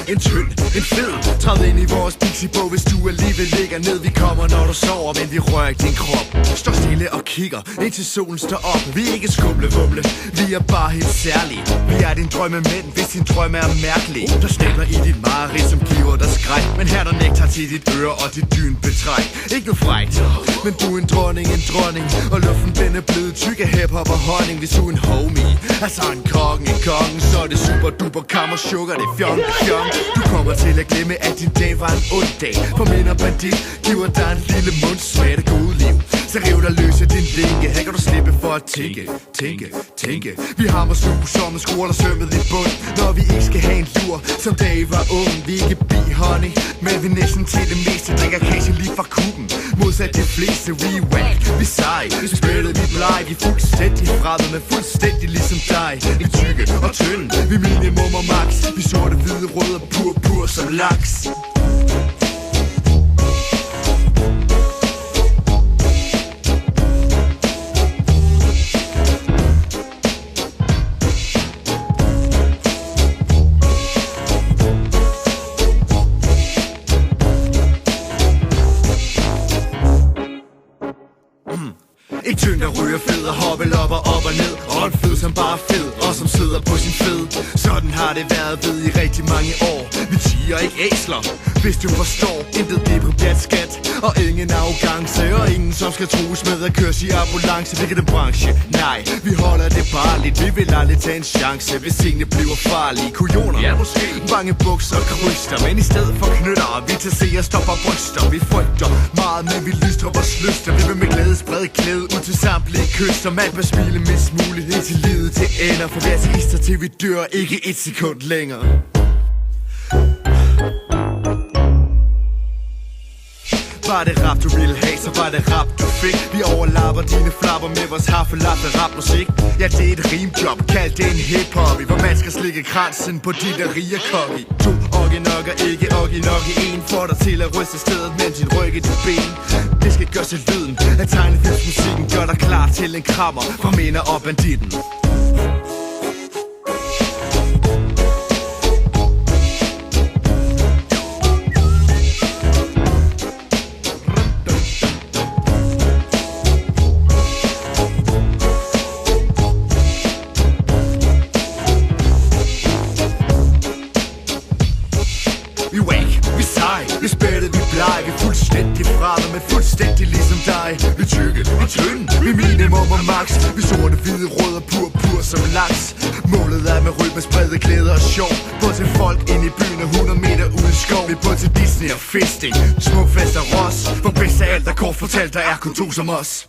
en tynd, en fed. Træd ind i vores pixie-bog, hvis du alligevel ligger ned. Vi kommer når du sover, men vi rører ikke din krop. Står stille og kigger, indtil solen står op. Vi er ikke skumle-vumle, vi er bare helt særlige. Vi er din drømmemænd, hvis din drøm er mærkelig. Der snækker i dit mareridt, som giver dig skræk. Men her der nektar til dit øre og dit dynbetræk. Ikke noget frækt, men du er en dronning, og luften den er blevet tyk af hip-hop og honning. Hvis du er en homie, altså en konge, så er det super duper kammer sugar, det er fjong. Du kommer til at glemme, at din dag var en ond dag. For minder bandit giver dig en lille mundsmag af det gode liv. Så riv dig løs af din linke, her kan du slippe for at tænke. Vi har vores suge som skruer, der sømmet i bund. Når vi ikke skal have en lur, som da I var unge. Vi er ikke honey, men vi næsten til det meste drikker kasse lige fra kuben. Modsat de fleste, we whack, vi sej. Vi spiller, vi bleg, vi er fuldstændig fremme, men fuldstændig ligesom dig. En tykke og tynd, vi minimum og max. Vi sorte, hvide, røde og pur som laks. En tynd, der ryger fed og hoppelopper op og ned. Og en fed, som bare er fed, og som sidder på sin fed. Sådan har det været ved i rigtig mange år. Vi tiger ikke æsler, hvis du forstår. Intet deprivat skat, og ingen arrogance. Og ingen, som skal trues med at køres i ambulance. Hvilket en branche? Nej, vi holder det bare lidt. Vi vil aldrig tage en chance, hvis tingene bliver farlige. Kujoner, ja måske, bange bukser og kryster. Men i stedet for knytter, vi til se og stopper bryster. Vi frygter meget, men vi lystrer vores lyster. Vi vil med glæde sprede klæde ud til samtlige kyster. Man bør smile mindst muligt indtil livet til ender. For vi er artister til vi dør, ikke et sekund længere. Var det rap du ville have, så var det rap du fik. Vi overlapper dine flapper med vores haffelappe rapmusik. Ja, det er et rimjob, kald det en hiphop. Hvor man skal slikke kransen på dit der rige kokke. Du nok og ikke nok i en. Får dig til at ryste stedet, mens din ryg i dit ben. Det skal gøre sig lyden af tegnefilmsmusikken. Gør dig klar til en krammer fra minder og banditten. Vi whack, vi sej, vi spættet, vi bleg. Vi er fuldstændig fremme, men fuldstændig ligesom dig. Vi er tykke og tynde, vi minimum og max. Vi sorte, hvide, røde og pur som laks. Målet er med rytme, sprede glæde og sjov. Både til folk ind i byen og 100 meter ude i skov. Vi er både til Disney og fisting, smuk fest og ros. For bedst af alt, der kort fortalt, der er kun to som os.